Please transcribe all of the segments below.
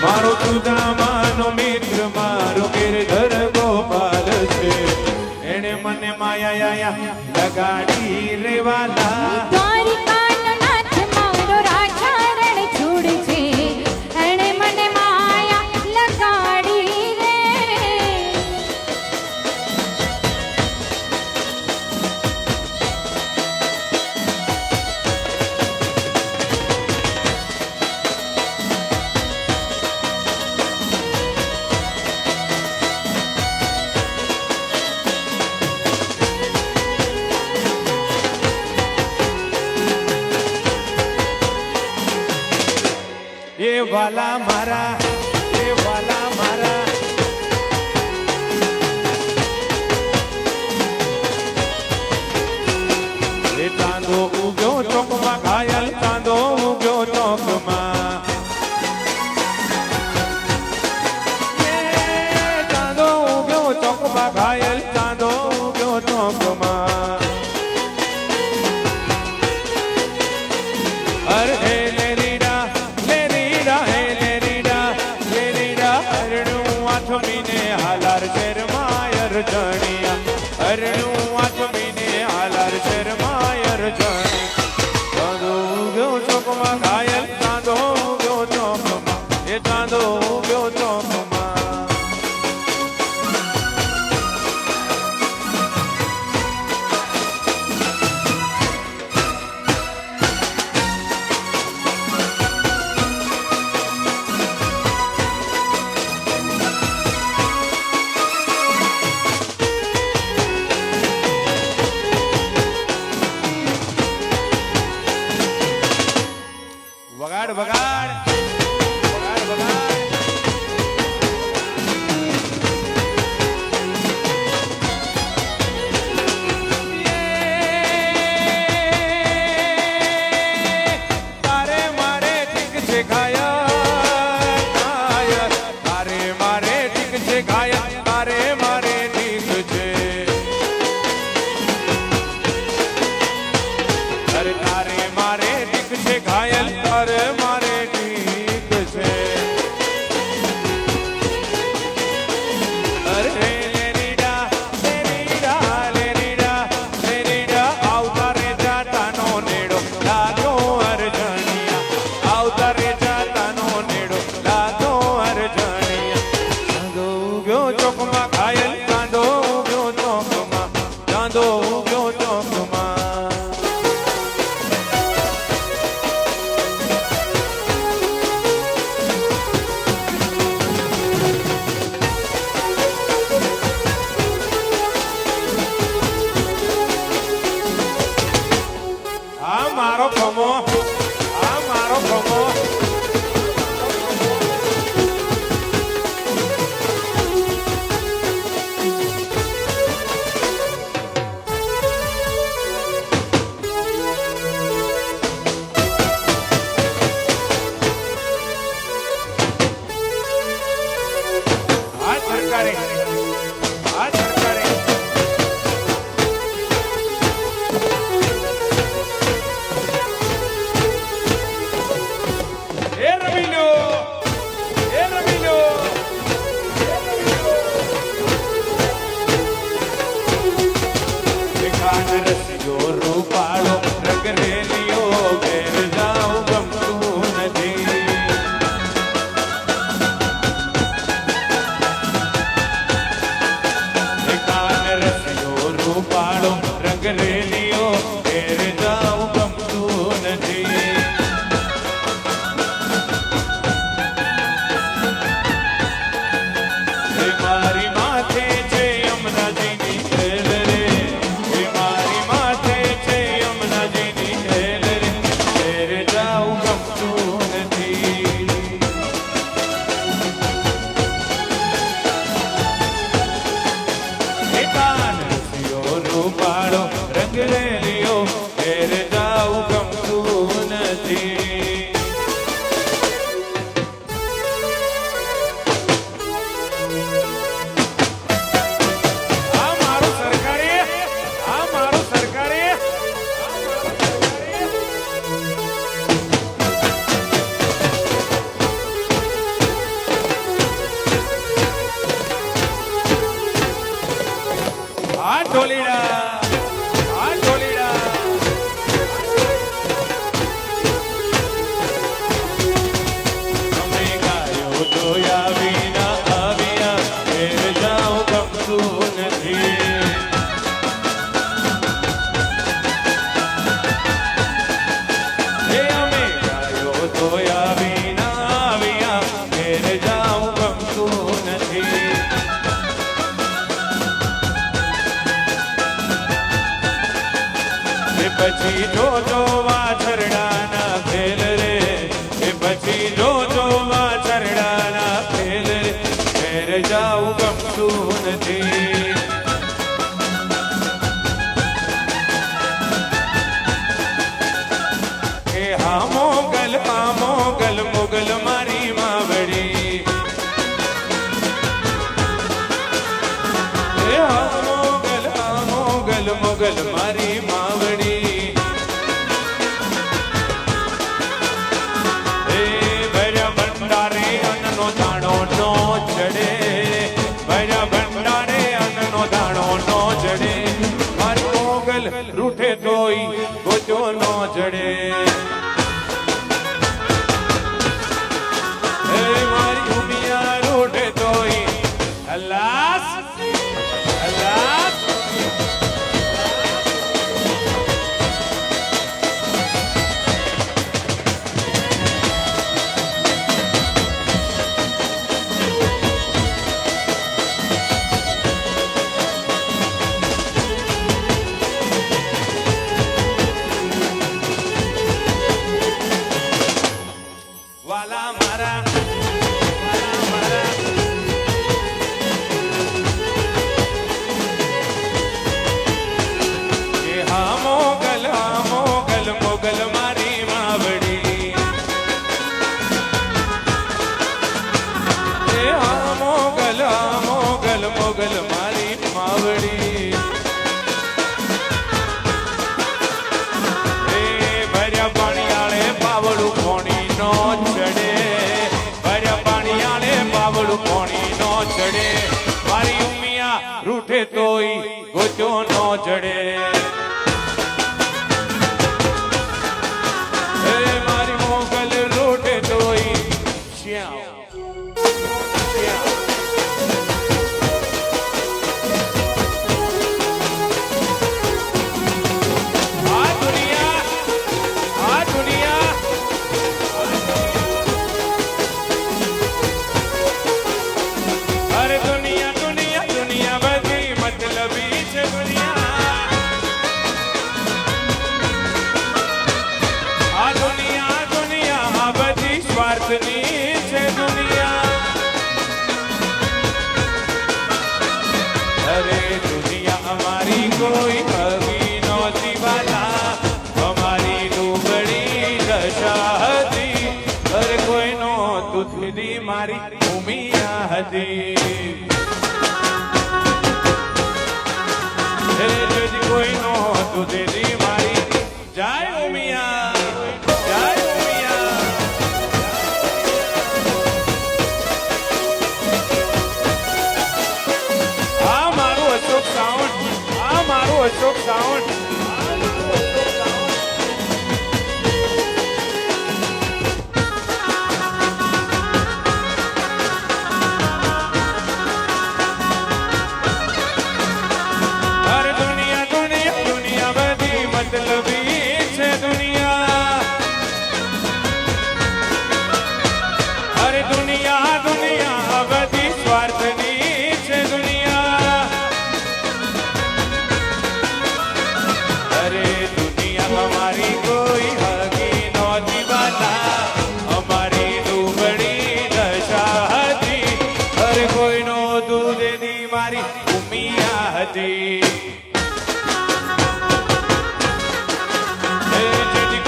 મારો સુદામાનો મિત્ર મારો ગિરધર ગોપાલ છે એને મને માયા લગાડી રેવાલા દ્વારિકાનો નાથ મારો રાજા રણછોડ છે એણે મને માયા લગાડી રે એ વાલા મારા એ વાલા મારા એ ચાંદો ઉગ્યો ચોકમાં ઘાયલ ચાંદો ઉગ્યો ચોકમાં એ ચાંદો ઉગ્યો ચોકમાં ઘાયલ ચાંદો ઉગ્યો ચોકમાં અરે હાલાર શરમાયર જણિયા અરણું આચમીને હાલાર શરમાયર જણી ચાંદો ઉગ્યો ચોકમાં ઘાયલ ચાંદો ઉગ્યો ચોકમાં એ ચાંદો ઉગ્યો ચોકમાં વગાડ વગાડ વગાડ વગાડ તારે મારે ઠીક છે ઘાયલ ઘાયલ તારે મારે ઠીક છે ઘાયલ તારે મારે ઠીક છે અરે તારે મારે ઠીક છે ઘાયલ તારે મારે ઠીક છે અરે લેરીડા લેરીડા લેરીડા લેરીડા આવતા રે જાતાનો નેડો લાગો અરજણિયા આવતા રે જાતાનો નેડો લાગો અરજણિયા ચાંદો ઉગ્યો ચોકમાં ઘાયલ ચાંદો ઉગ્યો ચોકમાં ચાંદો ઉગ્યો ચોકમાં મારો ખમો આ મારો ખમો આ સરકારે આ સરકારે રૂપાળો રગરેલિયો ઘેર જાઉં ગમતું નથી પછી જોજો વાછરડાના ખેલ રે એ પછી જોજો વાછરડાના ખેલ રે ઘેર જાવું ગમતું નથી કે હા મોગલ મોગલ મારી માવડી એ હા મોગલ મારી માવડી એ ભર્યા ભંડારે અન્નનો દાણો નો ચડે ભર્યા ભંડારે અન્નનો દાણો નો ચડે મારી મોગલ રૂઠે તોય ગોચો નો ચડે એ મારી ઉમિયા રૂઠે તોય અલ્લાસ અલ્લાસ વાલા મારા કે હા મોગલ મોગલ મારી માવડી કે હા મોગલ મોગલ મારી માવડી એ ભર્યા પાણીયાળે પાવડું કોણી નો ચડે ભર્યા પાણીયાળે પાવડું કોણી નો ચડે મારી ઉમિયા રૂઠે તોય ગોચો નો ચડે એ મારી મોગલ રૂઠે તોય શ્યામ આ દુનિયા અરે દુનિયા બધી મતલબી છે દુનિયા આ દુનિયા બધી સ્વાર્થની છે દુનિયા અરે દુનિયા અમારી કોઈ હવી નહોતી વાલા અમારી ડૂબડી દશા હતી અરે કોઈનો તુથડી મારી ઉમિયા હતી કોઈનો તુથડી મારી જાય ઉમિયા જાય ઉમિયા આ મારું અશોક સાવંત આ મારું અશોક સાવંત અરે દુનિયા બધી મતલબી છે દુનિયા અરે દુનિયા બધી સ્વાર્થની છે દુનિયા અરે દુનિયા અમારી કોઈ હગી નહોતી બાલા અમારી દુબળી દશા હતી અરે કોઈનો દૂધની મારી ઉમિયા હતી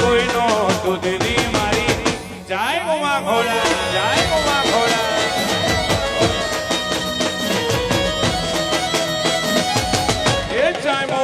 કોઈનો દૂધની મારી જાય ઉમા ઘોડા જાય ઉમા ઘોડા એ ચાઈમો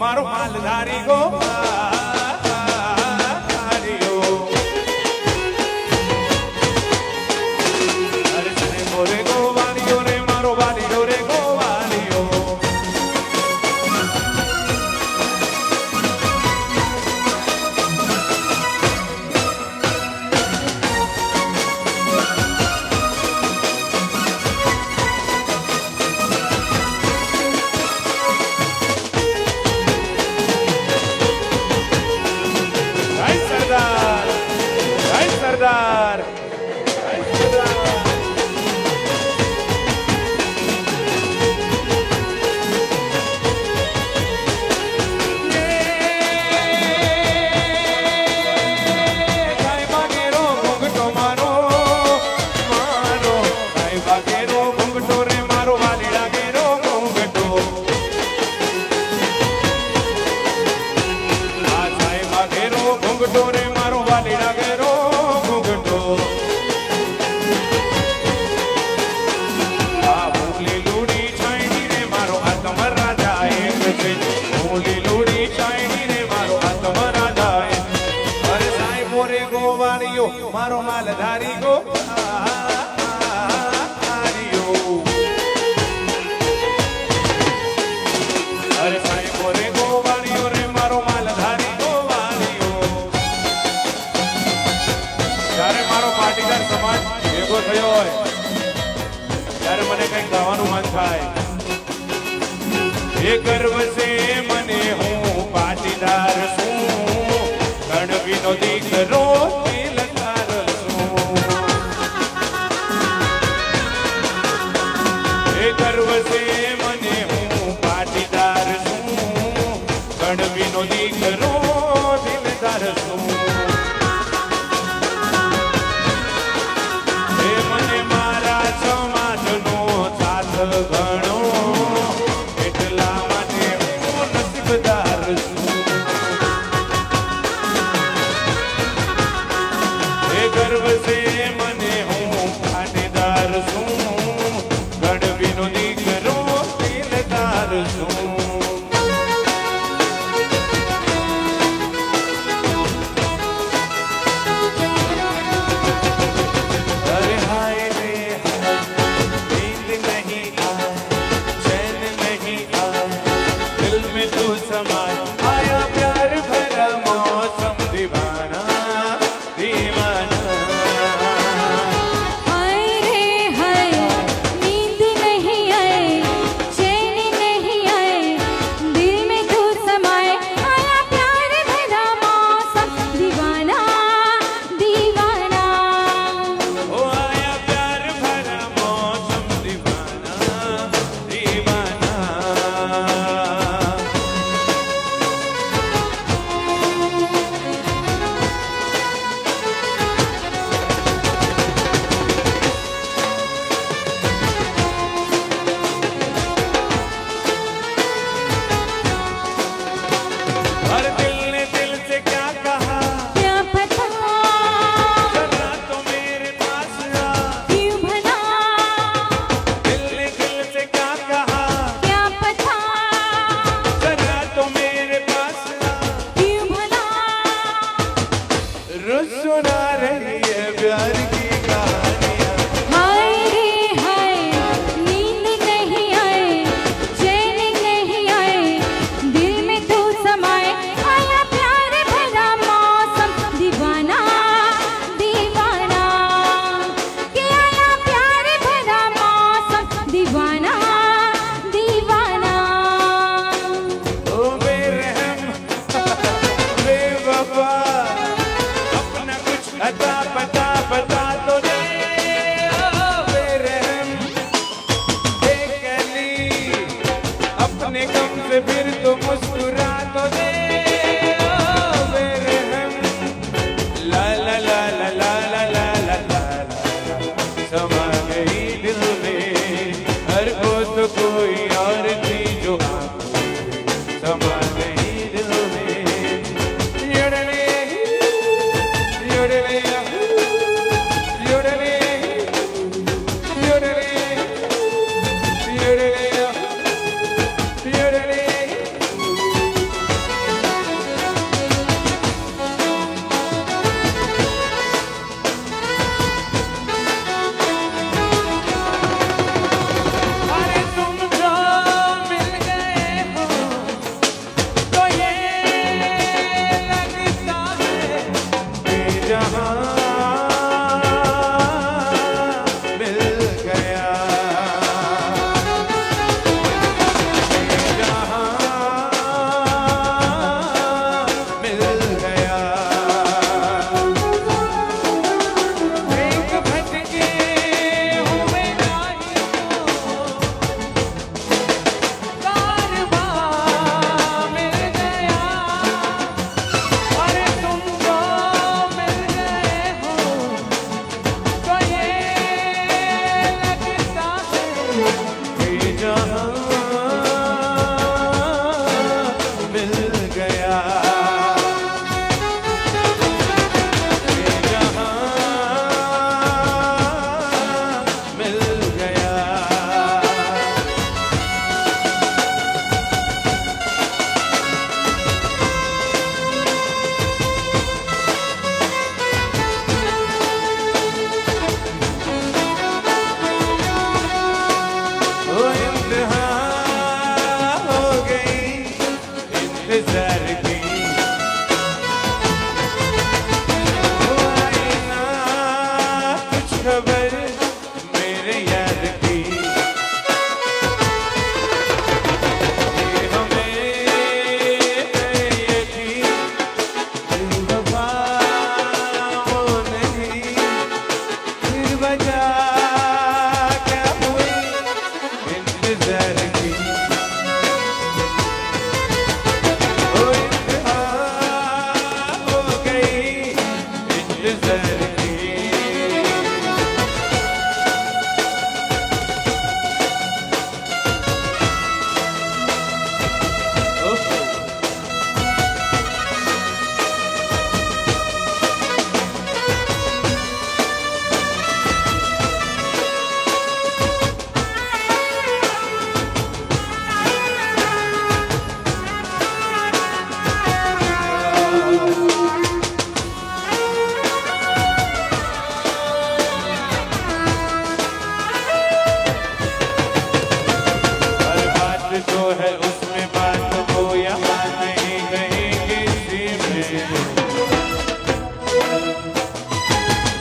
મારો માલધારી ગોવાળિયો અરે તને મોરે ગોવાળિયો રે મારો વાલીડો રે ગોવાળિયો સરદાર મારો માલધારી ગોવાળિયો અરે સાહેબો રે ગોવાળિયો રે મારો માલધારી ગોવાળિયો જ્યારે મારો પાટીદાર સમાજ ભેગો થયો હોય ત્યારે મને કંઈક ગાવાનું મન થાય એ ગર્વ છે મને હું પાટીદાર છું ગણવીનો દીકરો ગર્વ છે મને હું પાટીદાર છું ગણવીનો દીકરો દિલદાર છું એ મને મારા સમાજનો સાથ ગણો એટલા માટે હું નસીબદાર છું એ ગર્વ છે મને હું પાટીદાર છું ગણવીનો દીકરો દિલદાર છું અરે હાય રે નીંદ નહીં આય ચैन नहीं आया दिल में तू समाया आया प्यार भरा मौसम दीवाना दीवाना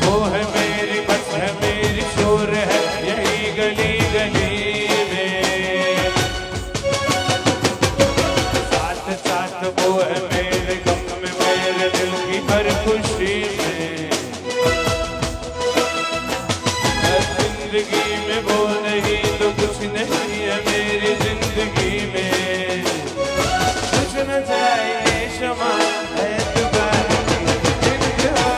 वो है मेरी बस है मेरी शोर है यही गली गली में। साथ साथ वो है मेरे गम में मेरे दिल की हर खुशी में। जिंदगी में वो नहीं तो कुछ नहीं है मेरी जिंदगी में। कुछ न जाए क्षमा है तुम्हारी इंतहा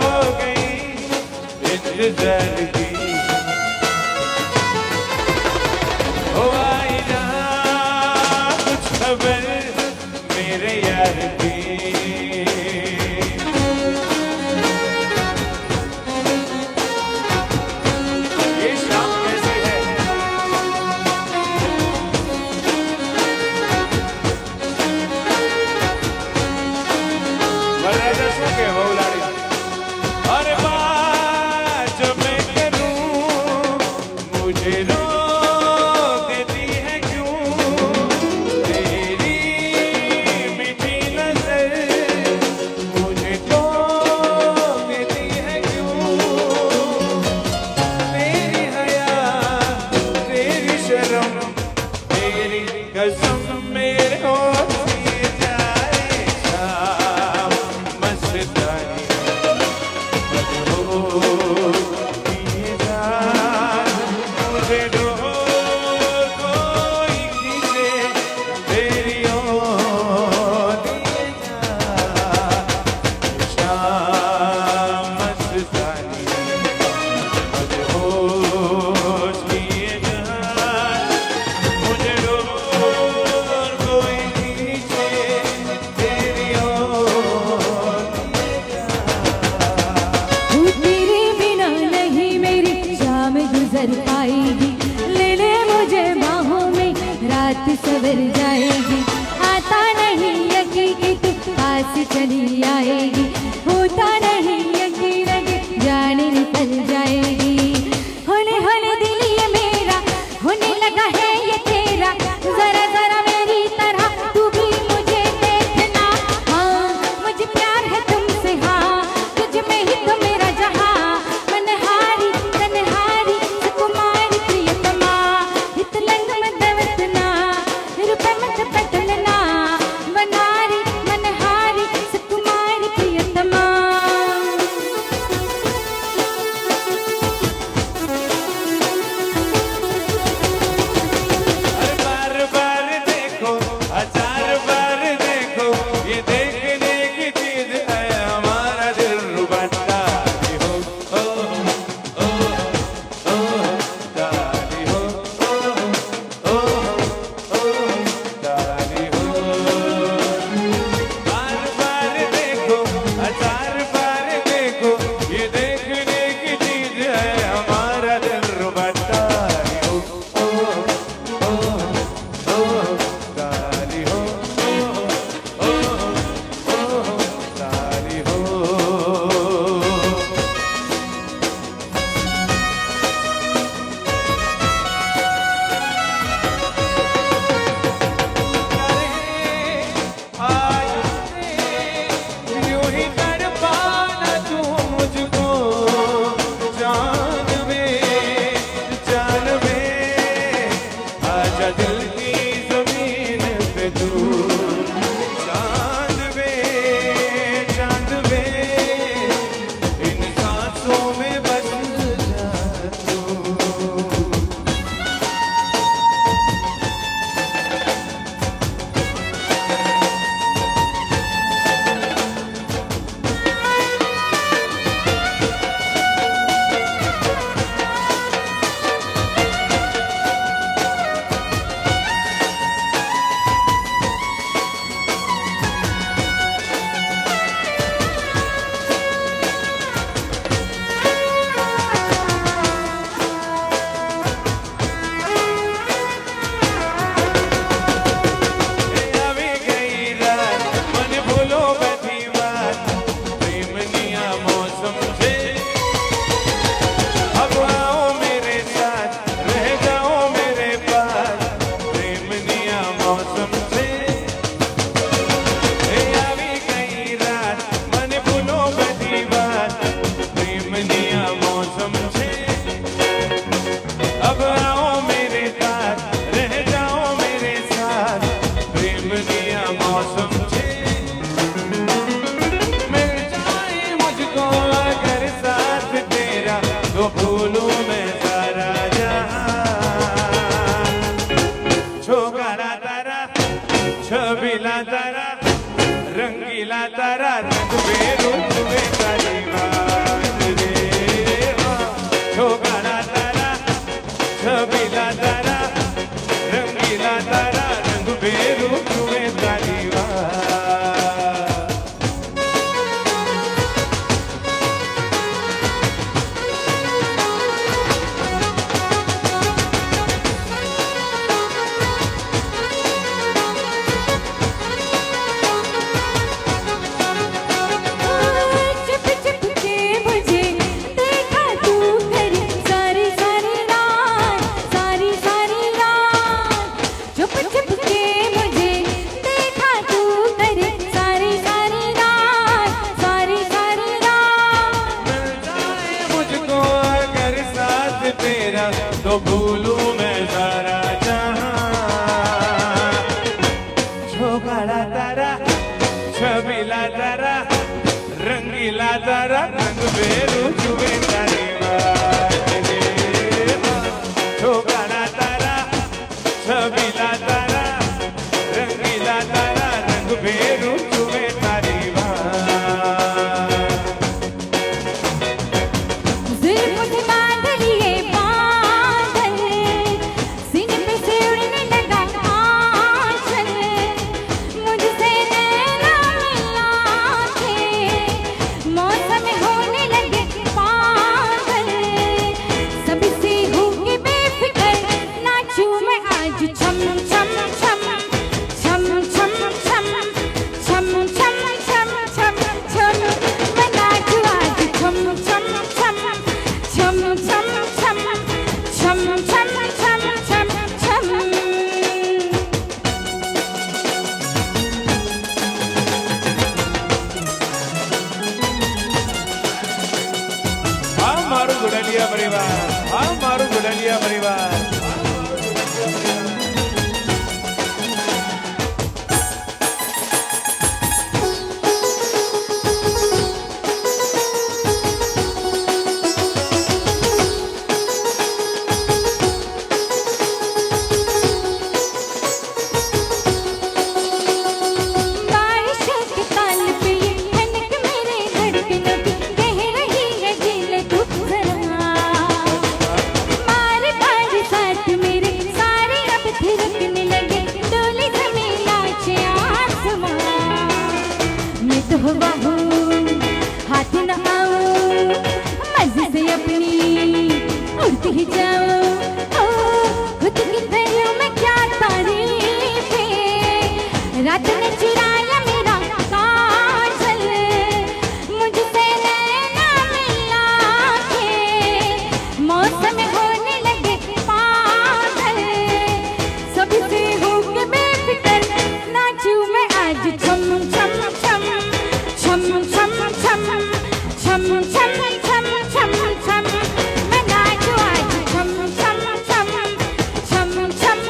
हो गई इंतजार की। हो आई ना कुछ खबर मेरे यार की। ये शाम कैसे है वरराजा सो के बहुलाड़ी। अरे बात जो मैं करूं मुझे रोक देती है क्यों। तेरी मीठी नजर मुझे टोक देती है क्यों। तेरी हया तेरी शर्म तेरी कसम मेरे होश में जाए शाम मस्तानी मदहोश किए जान। मुझे डोर कोई खींचे तेरी ओर दिए जान। शाम मस्तानी मदहोश किए जान। मुझे डोर कोई खींचे तेरी ओर दिए जान। तू तेरे बिना नहीं मेरी शाम गुजर पाएगी। ले ले मुझे बाहों में रात सवर जाएगी। आता नहीं यकीन कि तू पास चली आएगी। होता नहीं यकीन कि जान निकल जाएगी। होने होने दिल ये मेरा होने लगा है ये तेरा। जरा जरा मेरी तरह तू भी मुझे देखना। हाँ मुझे प्यार है तुमसे हाँ तुझ में ही तो मेरा जहाँ। मनहारी तनहारी सुकुमारी प्रियतमा हित लंग में दवतना रुपए मत पटलना। बनारी मनहारी सुकुमारी प्रियतमा रंगीला तारा रंग बेरू तुवे तारी बात रे छोकरा तारा छबीला तारा रंगीला तारा रंग बेरू तुवे तारी बात चुप चुप के मुझे देखा तू करे सारी सारी रात चुप चुप के मुझे देखा तू करे सारी सारी रात मिल जाए मुझको अगर साथ तेरा तो भूलूं मैं सारा जहां छोकरा तारा छबीला तारा रंगीला तारा रंग बेरू तुवे तारी बात रे छोकरा तारा छबीला तारा रंगीला तारा रंग बेरू तुवे तारी बात जुल्फ से बांध लिए बादल सीने पे से उड़ने लगा आंचल मुझसे नैना मिला के मौसम होने लगे पागल सबसे होके बेफिक्र नाचूं मैं आज छम छम छम छम छम छम छम छम छम छम छम मैं नाचूं आज छम छम छम छम छम छम छम छम छम छम छम આ મારું ગુડલિયા પરિવાર આ મારું ગુડલિયા પરિવાર बारिशों के ताल पे ये ठनक मेरे धड़कनों की कह रही है दिल तू जरा मार बार साथ मेरे सारे अब थिरकने लगे डोले जमी नाचे आसमां मैं तो हवा हूँ हाथ न आऊं मजे से अपनी उड़ती ही जाऊं ओ खुद की करूं मैं क्या तारीफें रात ने चुराया मेरा काजल मुझसे नैना मिला के मौसम होने लगे पागल सबसे होके बेफिक्र नाचूं मैं आज छम छम छम छम छम छम छम छम छम छम छम मैं नाचूं आज छम छम छम छम छम छम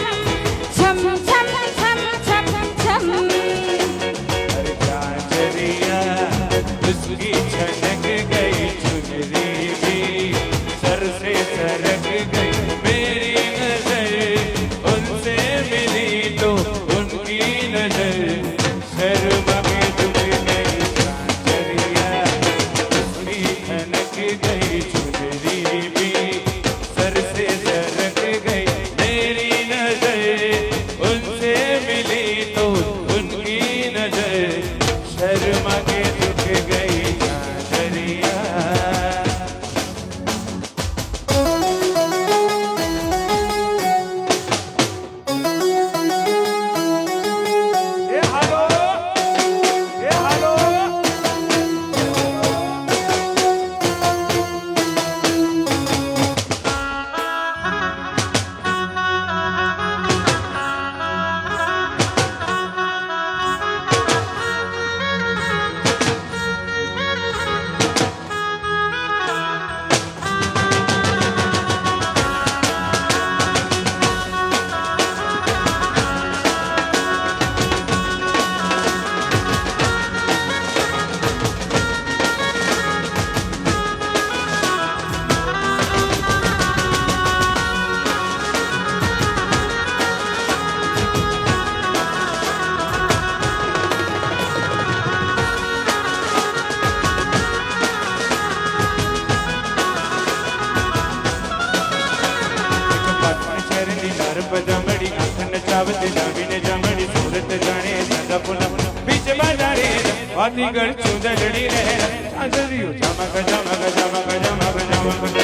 छम छम छम छम छम अरे चांचरिया उसकी छनक गई चुनरी भी सर से सरक गई मेरी नजर उनसे मिली तो उनकी नजर शर्म में झुक गई चांचरिया उसकी छनक गई चुनरी भी सर से सरक गई मेरी नजर उनसे मिली तो उनकी नजर शर्मा के झुक गई ચાવતી જાવીને જમણી સુરત જાણે દાદા પૂનમ બીચ બજારે વાતીગળ ચુંદડી રે ચાંદરિયું ચમક ચમક ચમક ચમક ચમક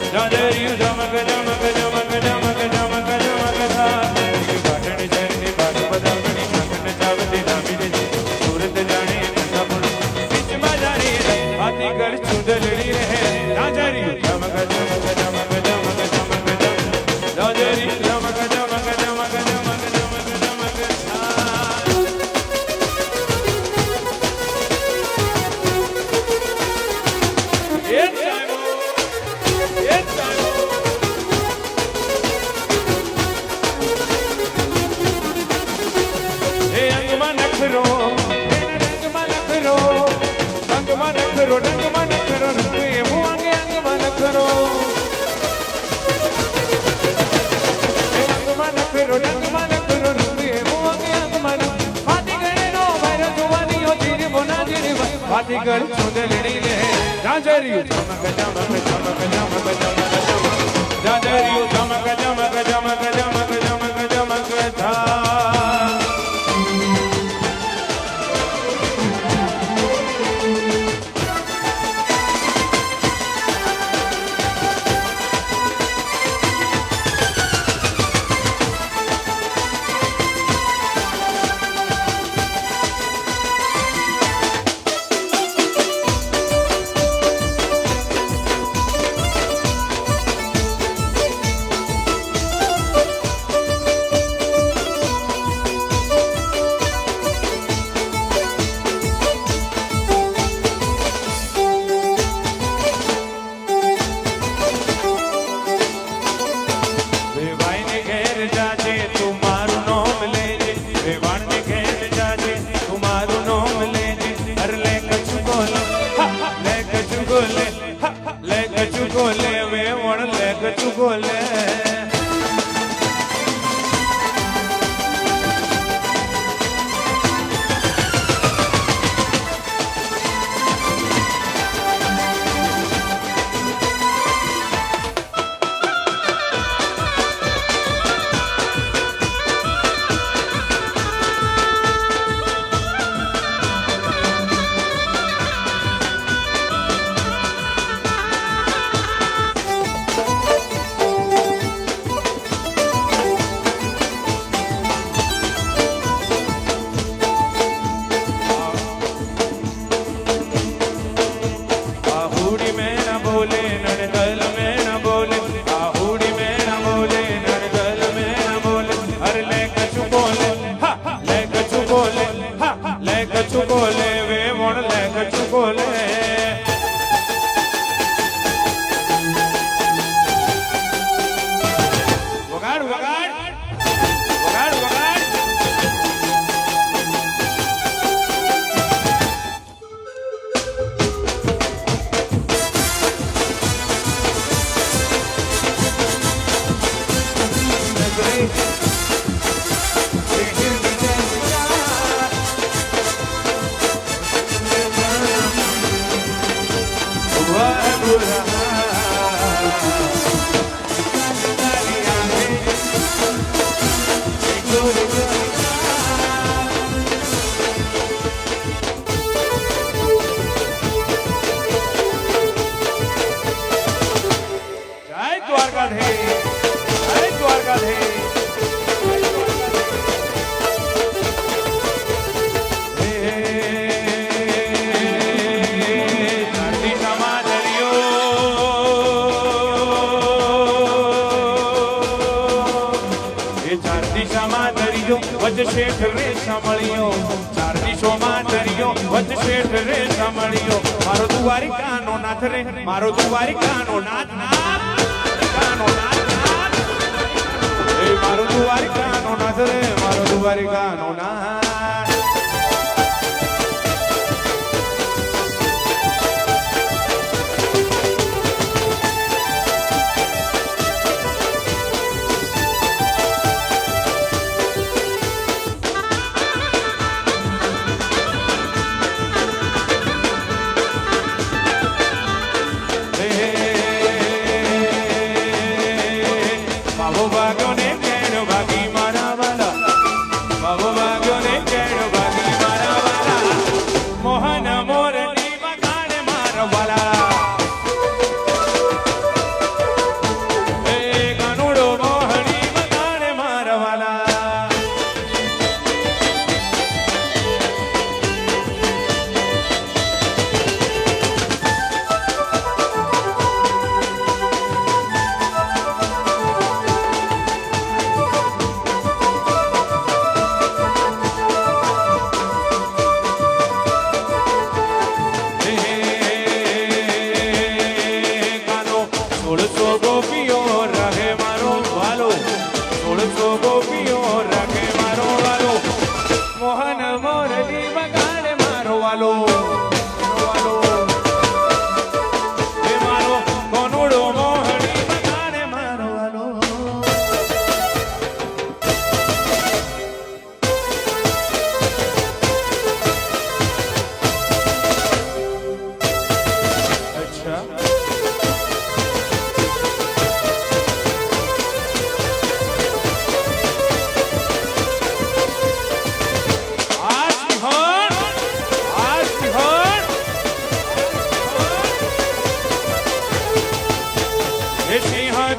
ચાંદરિયું ચમક ચમક ચમક ચમક ચમક ચમક પાટણ શહેરની બાજુ બદામણી કાકણ ચાવતી જાવીને સુરત જાણે દાદા પૂનમ બીચ બજારે વાતીગળ ચુંદડી રે ચાંદરિયું ચમક ચમક ચમક ચમક ચમક ચાંદરિયું ચમક ચમક ચમક ચમક વાતીગળ ચુંદડી રે જાજરિયું ચમક ચમક ચમક ચમક ચમક જાજરિયું ચમક ચમક ચમક ચમક ચમક ચમક થા શેઠ રે સાંભળ્યો ચાર દિશોમાં દરિયો વચ શેઠ રે સાંભળ્યો મારો દ્વારિકાનો નાથ રે મારો દ્વારિકાનો નાથ કાનો નાથ એ મારો દ્વારિકાનો નાથ રે મારો દ્વારિકાનો નાથ ભાગો ને કેણ ભાગી મારા વાલા વાલો એ મારો કોનુડો મોહણી બધાને મારો વાલો અચ્છા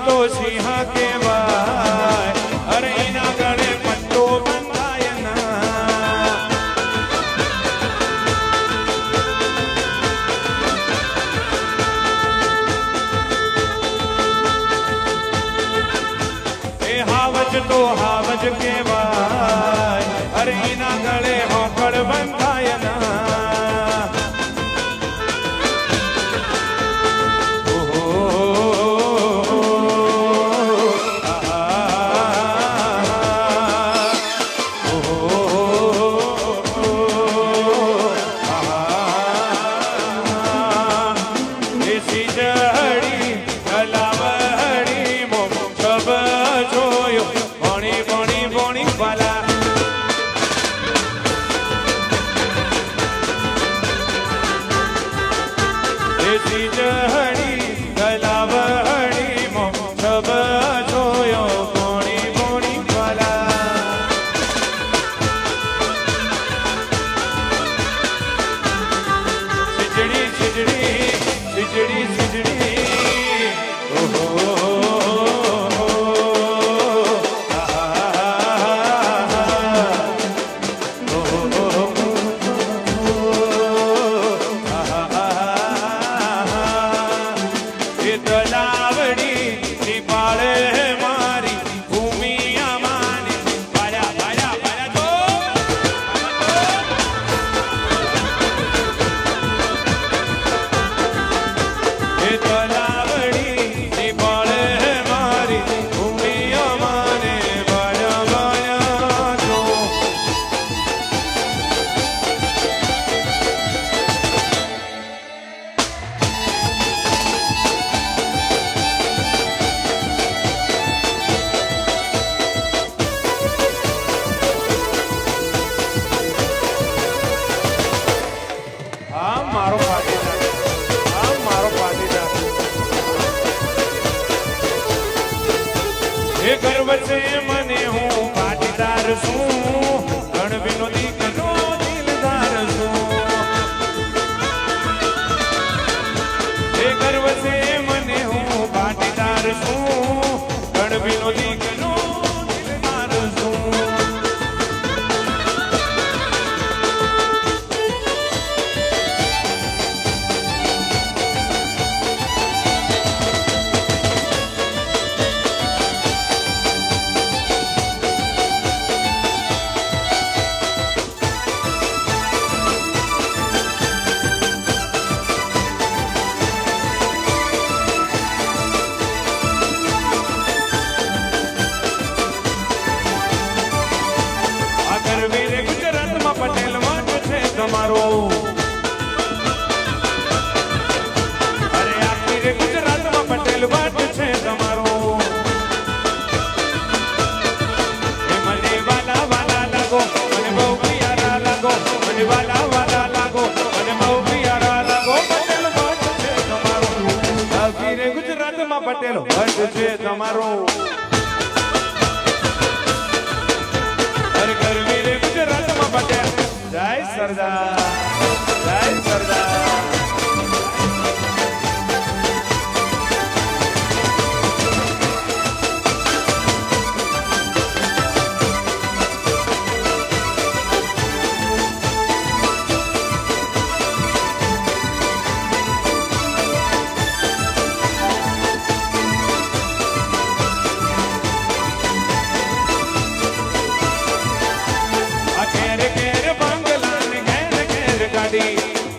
તો સિંહ કેવાય અરે એના ગળે પટ્ટો બંધાય ના એ હાવજ તો હાવજ કેવાય અરે એના ગળે હોકળ બંધાય ના ગર્વ છે મને હું પાટીદાર છું ગણ વિનોદી કનો દિલદાર છું એ ગર્વ છે મને હું પાટીદાર છું ગણ વિનોદી કનો દિલદાર છું તમારો અરે આખી રે ગુજરાતમાં પટેલ વાટ છે તમારો એ મને વાલા વાલા લાગો મને બહુ પ્યારા લાગો મને વાલા વાલા લાગો મને બહુ પ્યારા લાગો પટેલ વાટ છે તમારો આખી રે ગુજરાતમાં પટેલ વાટ છે તમારો અરે ગરવી રે ગુજરાતમાં પટેલ જય સરદાર જય સરદાર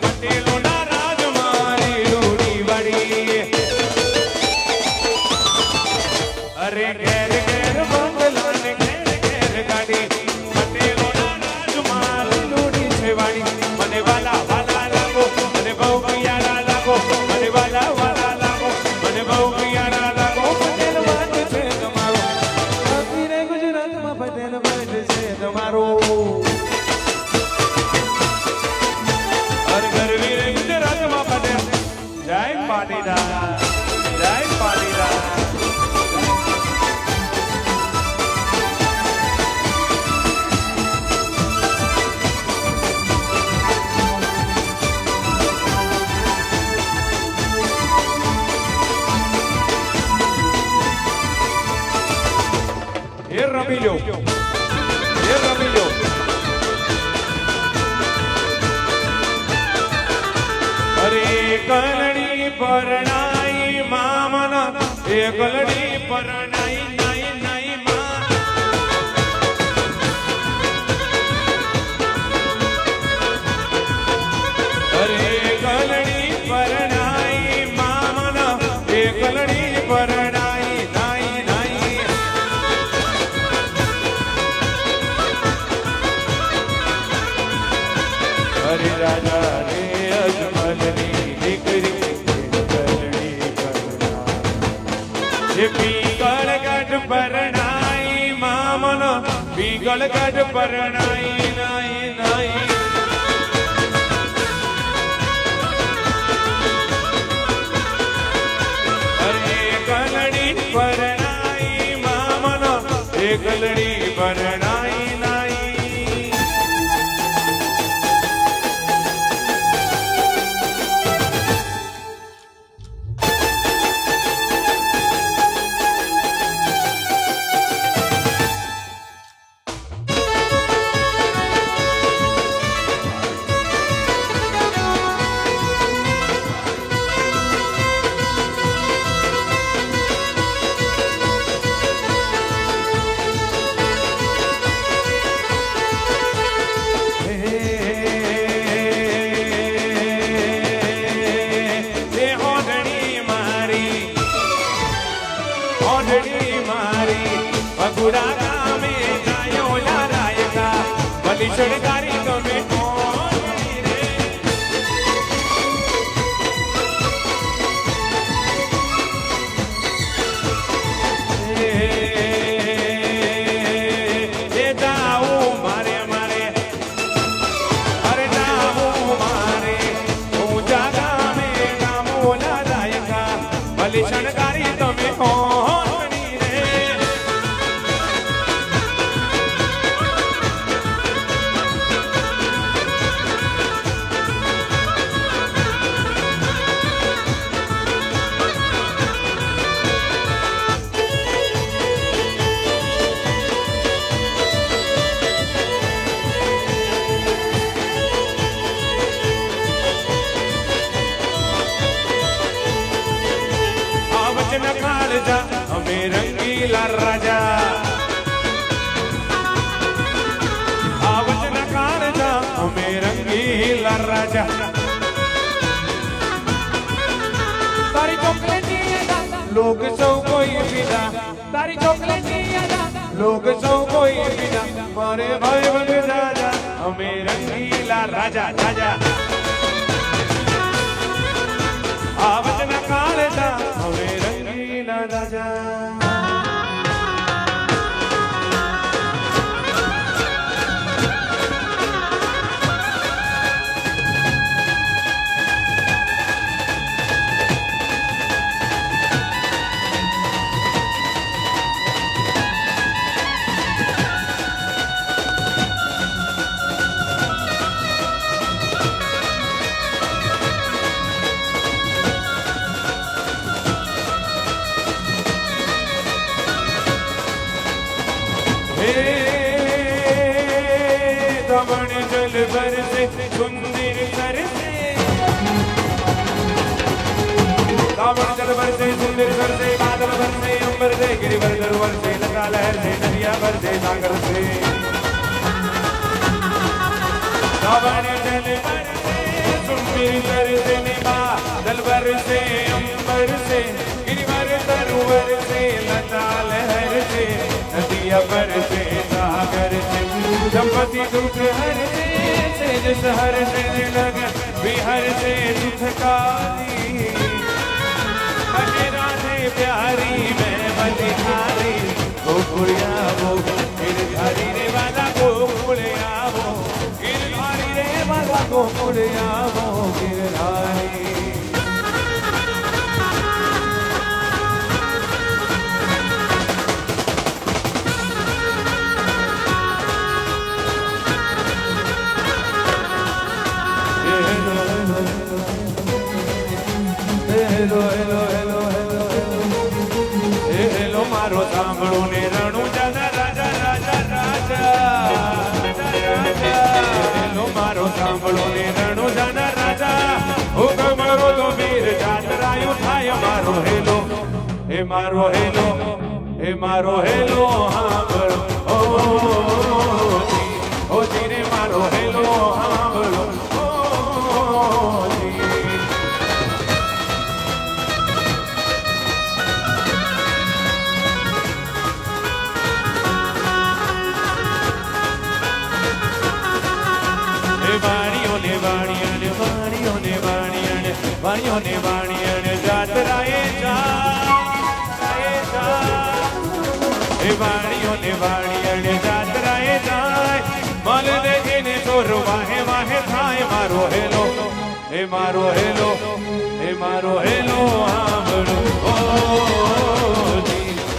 પટેલોના રાજમારી રૂડી વળી અરે ઘેર ઘેર બંગલા ને ઘેર ઘેર ગાડી પટેલોના રાજમારી રૂડી છે વાળી મને વાલા પાટીદાર જય પાટીદાર એ રમી લો એ રમી લો અરે કલડી પરણાઈ મામન એ કલડી પરણાઈ નાઈ નાઈ માં અરે કલડી પરણાઈ મામન એ કલડી પરણાઈ નાઈ નાઈ હરે રાજા રે અજમલની દીકરી કલડી પરણાઈ પીગળ ગઢ પરણાઈ મામન પીગળ ગઢ પરણાઈ નાઈ નાઈ અરે કલડી પરણાઈ મામન એ કલડી પરણાઈ નાઈ બગુડા ગામે ગાયો લારાયકા બલી શણગારી તમે કોણી રે એ જાઉં મારે મારે અરે જાઉં મારે ઊંચા ગામે ગામો લારાયકા બલી શણગારી તમે કોણી રે અમે રંગીલા રાજા આવજના કાળજા અમે રંગીલા રાજા તારી ચોકલેટી લોગ સૌ કોઈ પીડા તારી ચોકલેટી લોગ સૌ કોઈ પીડા મારે ભાઈ બંધ રાજા અમે રંગીલા રાજા રાજા આવજના કાળજા અમે રંગીલા રાજા दमन जल बरसे सुंदर सरसे दमन जल बरसे सुंदर सरसे बादल बरसे अंबर से गिरिवर दरवर से लता लहर से नदिया बरसे सागर से दमन जल बरसे सुंदर सरसे बादल बरसे अंबर से गिरिवर दरवर से लता लहर से नदिया बरसे सागर से दंपति दुख हर से जिस हर से लग बिहर से सुखकारी बने राधे प्यारी मैं बलिहारी गोकुलिया वो गिरधारी रे वाला गोकुलिया वो गिरधारी रे वाला गोकुलिया वो Girdhari hello hello hello hello hello મારો સાંભળો ને રણુ જાના રાજા રાજા રાજા હેલો મારો સાંભળો ને રણુ જાના રાજા હુકમ કરો તો વીર જાતરાયું થાય મારો હેલો હે મારો હેલો હે મારો હેલો સાંભળો ઓ જીને મારો હેલો સાંભળો વાણીઓ ને વાણીઓ જાતરાએ જાય એ વાણીઓ ને વાણીઓ જાતરાએ જાય મલ દેખીને ચોર વાહે વાહે થાય મારો હેલો હે મારો હેલો હે મારો હેલો સાંભળો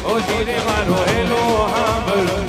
ઓ જી રે મારો હેલો સાંભળો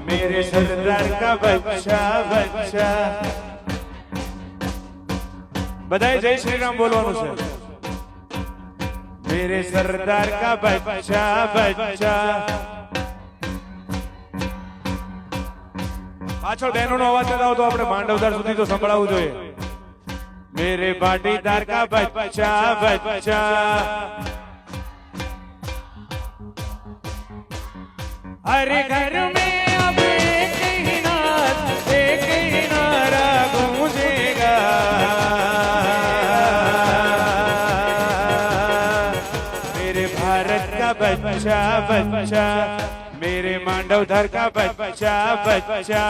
मेरे सरदार का बच्चा बच्चा बधाई जय श्री राम बोलવાનું છે मेरे सरदार का बच्चा बच्चा પાછળ બહેનોનો અવાજ આવો તો આપણે માંડવદાર સુધી તો સંભળાવવું જોઈએ मेरे पाटीदार का बच्चा बच्चा हर घर में अब एक ही नारा गूंजेगा मेरे भारत का बच्चा बच्चा मेरे मांडवधर का बच्चा बच्चा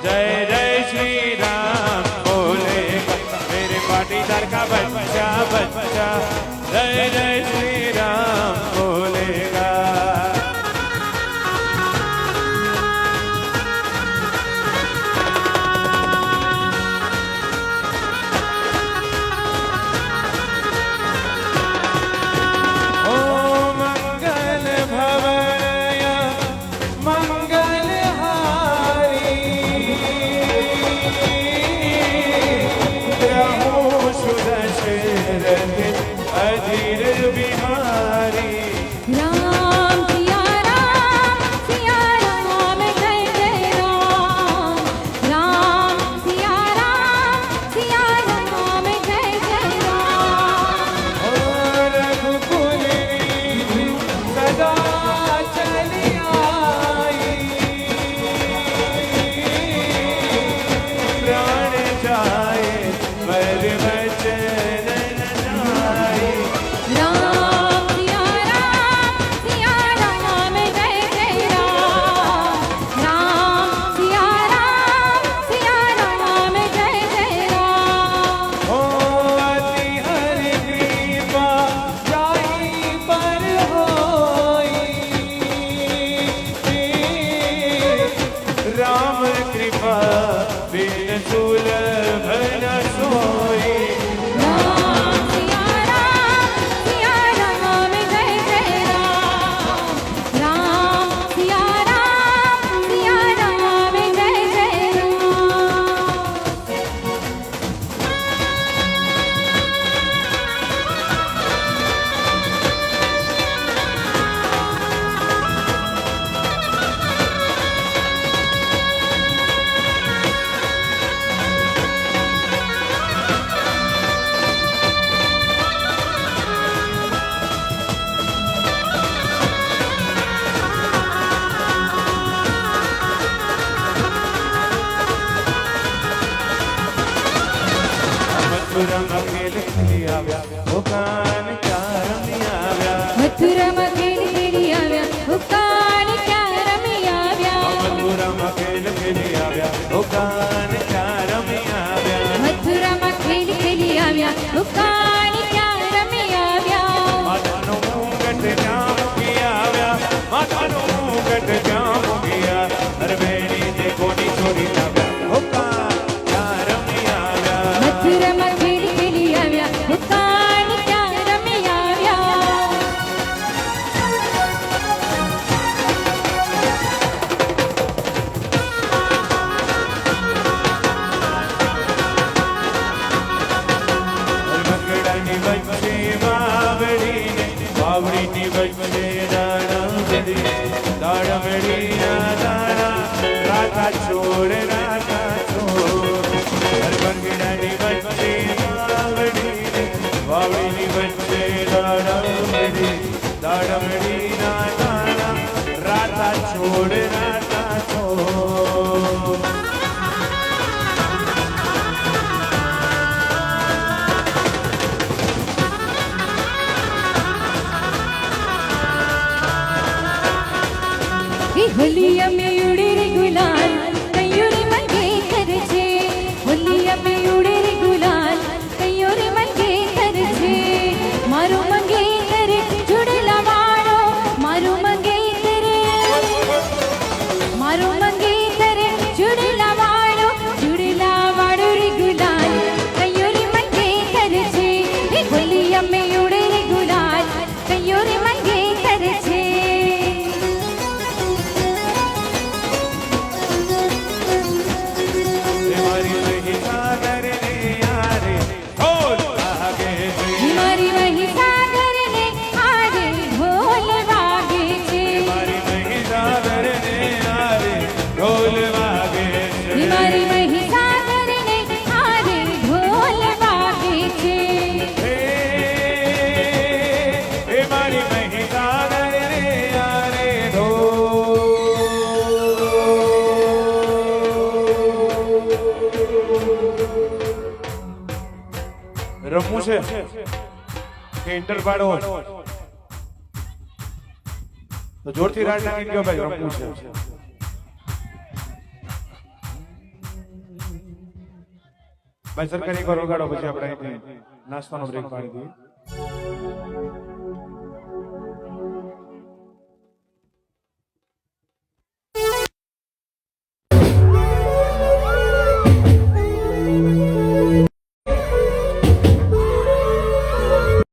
जय जय श्री राम बोलेगा मेरे पाटीदार का बच्चा बच्चा जय जय श्री राम बोलेगा મથુરામાં ખેલ ખેલી આવ્યા ભૂકાન ક્યાં રમી આવ્યા મથુરામાં ખેલ ખેલી આવ્યા ભૂકાન ક્યાં રમી આવ્યા મથુરામાં ખેલ ખેલી આવ્યા ભૂકાન ક્યાં રમી આવ્યા મથુરામાં ખેલ ખેલી આવ્યા ભૂકાન ક્યાં રમી આવ્યા માતાનો મુગટ ક્યાં મૂકી આવ્યા માતાનો મુગટ ક્યાં મૂકી આવ્યા હરવેણી તે કોની ચોરી લાવ્યા ભૂકાન ક્યાં રમી આવ્યા મથુરામાં ખેલ ખેલી આવ્યા ભૂકાન ક્યાં રમી આવ્યા મકડાની વચ્ચે વાવડીને વાવડીની વચ્ચે દાડમડી દાડમડીના દાડા રાધા છોડ રાધા છોડ મકડાની વચ્ચે વાવડીને વાવડીની વચ્ચે દાડમડી દાડમડીના દાડા રાધા છોડ રાધા છોડ એ હોલિયા મે ઉડે રે ગુલાલ કૈયોરી મંગે કરે છે હોલિયા મે ઉડે રે ગુલાલ કૈયોરી મંગે કરે છે મારો મંગે કરે જોડેલા વાળો મારો મંગે કરે મારો મંગે કરે જોડેલા વાળો રે ગુલાલ કૈયોરી મંગે કરે છે એ હોલિયા મે ઉડે રે ગુલાલ કૈયોરી મંગે કરે છે મારી મહીસાગર ને યારે ઢોલ વાગે છે મારી મહીસાગર ને આરે ઢોલ વાગે છે મારી મહીસાગર ને આરે ઢોલ વાગે છે હે મારી મહીસાગર ને આરે રમવું છે કે ઇન્ટર પાડો તો જોરથી રાડ નાખી ગયો ભાઈ રમવું છે ભાઈ સરકારી કરો ગાડો પછી આપણે નાસ્તાનો બ્રેક પાડી દઈએ